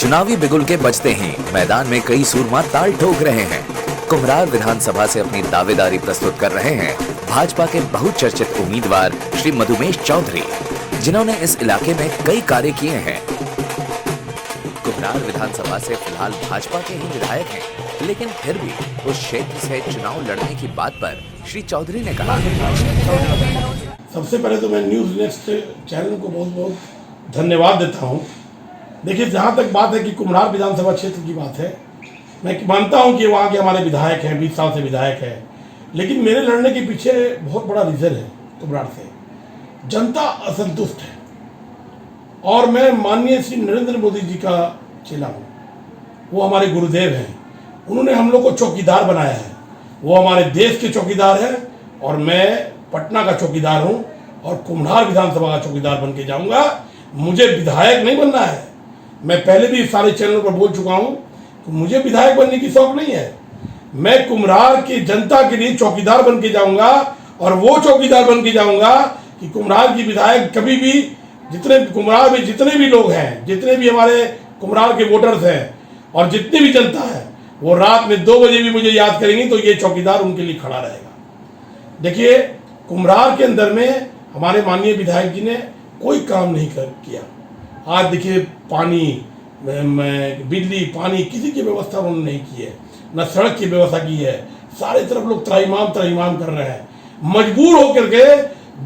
चुनावी बिगुल के बजते ही मैदान में कई सूरमा ताल ठोक रहे हैं। कुम्हरार विधानसभा से अपनी दावेदारी प्रस्तुत कर रहे हैं भाजपा के बहुचर्चित उम्मीदवार श्री मधुमेश चौधरी, जिन्होंने इस इलाके में कई कार्य किए हैं। कुम्हरार विधानसभा से फिलहाल भाजपा के ही विधायक हैं, लेकिन फिर भी उस क्षेत्र से चुनाव लड़ने की बात पर श्री चौधरी ने कहा। सबसे पहले तो मैं न्यूज़ नेक्स्ट चैनल को बहुत बहुत धन्यवाद देता हूं। देखिए, जहां तक बात है कि कुम्हरार विधानसभा क्षेत्र की बात है, मैं मानता हूं कि वहां के हमारे विधायक हैं, 20 साल से विधायक है, लेकिन मेरे लड़ने के पीछे बहुत बड़ा रीज़न है। कुम्हरार से जनता असंतुष्ट है और मैं माननीय श्री नरेंद्र मोदी जी का चेला हूँ। वो हमारे गुरुदेव हैं, उन्होंने हम लोग को चौकीदार बनाया है। वो हमारे देश के चौकीदार हैं और मैं पटना का चौकीदार हूँ और कुम्हरार विधानसभा का चौकीदार बन के जाऊँगा। मुझे विधायक नहीं बनना है। मैं पहले भी सारे चैनलों पर बोल चुका हूँ कि मुझे विधायक बनने की शौक नहीं है। मैं कुम्हरार की जनता के लिए चौकीदार बन के जाऊँगा और वो चौकीदार बन के जाऊँगा कि कुम्हरार की विधायक कभी भी कुम्हरार में जितने भी लोग हैं, जितने भी हमारे कुम्हरार के वोटर्स हैं और जितनी भी जनता है, वो रात में 2 बजे भी मुझे याद करेंगी तो ये चौकीदार उनके लिए खड़ा रहेगा। देखिए, कुम्हरार के अंदर में हमारे माननीय विधायक जी ने कोई काम नहीं किया। आज देखिए, पानी, बिजली, पानी किसी की व्यवस्था उन्होंने नहीं की है, न सड़क की व्यवस्था की है। सारे तरफ लोग त्राहिमाम कर रहे हैं। मजबूर होकर के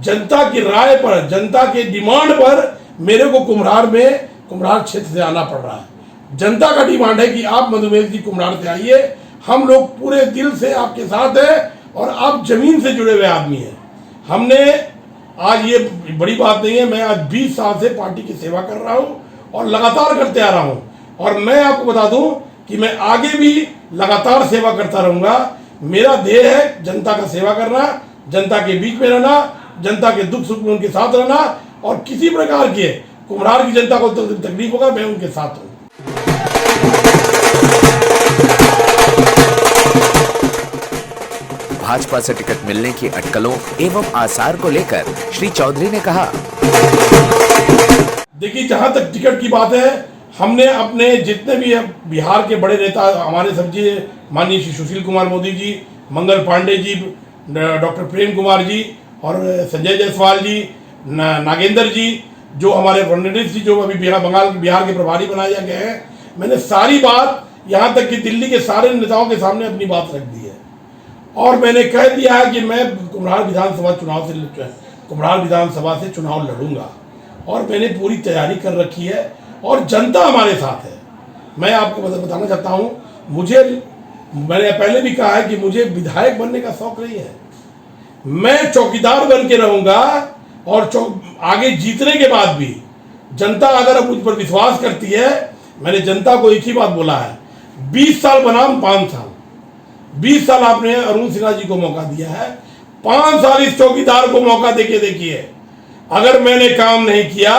जनता की राय पर, जनता के डिमांड पर मेरे को कुम्हरार क्षेत्र से आना पड़ रहा है। जनता का डिमांड है कि आप मधुमेश जी कुम्हरार से आइए, हम लोग पूरे दिल से आपके साथ हैं और आप जमीन से जुड़े हुए आदमी हैं। हमने आज, ये बड़ी बात नहीं है, मैं आज 20 साल से पार्टी की सेवा कर रहा हूँ और लगातार करते आ रहा हूँ और मैं आपको बता दूं कि मैं आगे भी लगातार सेवा करता रहूँगा। मेरा ध्येय है जनता का सेवा करना, जनता के बीच में रहना, जनता के दुख सुख में उनके साथ रहना और किसी प्रकार के कुम्हरार की जनता को तकलीफ होगा, मैं उनके साथ हूँ। भाजपा से टिकट मिलने की अटकलों एवं आसार को लेकर श्री चौधरी ने कहा। देखिए, जहां तक टिकट की बात है, हमने अपने जितने भी बिहार के बड़े नेता हमारे समझिए, माननीय श्री सुशील कुमार मोदी जी, मंगल पांडे जी, डॉक्टर प्रेम कुमार जी और संजय जायसवाल जी, नागेंद्र जी, जो हमारे फडणवीस जी, जो अभी बिहार के प्रभारी बनाए गए हैं, मैंने सारी बात यहाँ तक कि दिल्ली के सारे नेताओं के सामने अपनी बात रख दी है और मैंने कह दिया है कि मैं कुम्हरार विधानसभा से चुनाव लड़ूंगा और मैंने पूरी तैयारी कर रखी है और जनता हमारे साथ है। मैं आपको बताना चाहता हूँ, मैंने पहले भी कहा है कि मुझे विधायक बनने का शौक नहीं है। मैं चौकीदार बन के रहूंगा और आगे जीतने के बाद भी जनता अगर मुझ पर विश्वास करती है, मैंने जनता को एक ही बात बोला है, 20 साल बनाम 5 साल। 20 साल आपने अरुण सिन्हा जी को मौका दिया है, 5 साल इस चौकीदार को मौका देके देखिए। अगर मैंने काम नहीं किया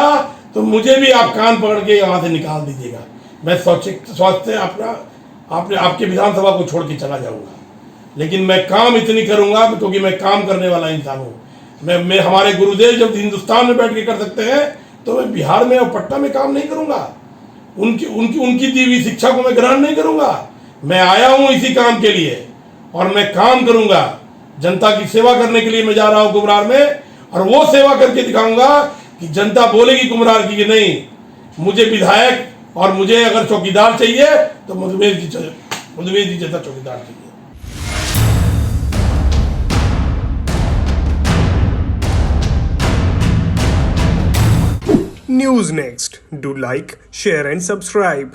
तो मुझे भी आप कान पकड़ के यहाँ से निकाल दीजिएगा। मैं स्वास्थ्य आपके विधानसभा को छोड़ के चला जाऊंगा, लेकिन मैं काम इतनी करूंगा क्योंकि मैं काम करने वाला इंसान हूँ। मैं हमारे गुरुदेव जब हिंदुस्तान में बैठ के कर सकते हैं तो मैं बिहार में और पटना में काम नहीं करूंगा। उनकी दी हुई शिक्षा को मैं ग्रहण नहीं करूंगा। मैं आया हूं इसी काम के लिए और मैं काम करूंगा। जनता की सेवा करने के लिए मैं जा रहा हूं कुम्हरार में और वो सेवा करके दिखाऊंगा कि जनता बोलेगी कुम्हरार की कि नहीं, मुझे विधायक और मुझे अगर चौकीदार चाहिए तो मधुमेश जी जैसा चौकीदार चाहिए। News Next. Do like, share and subscribe.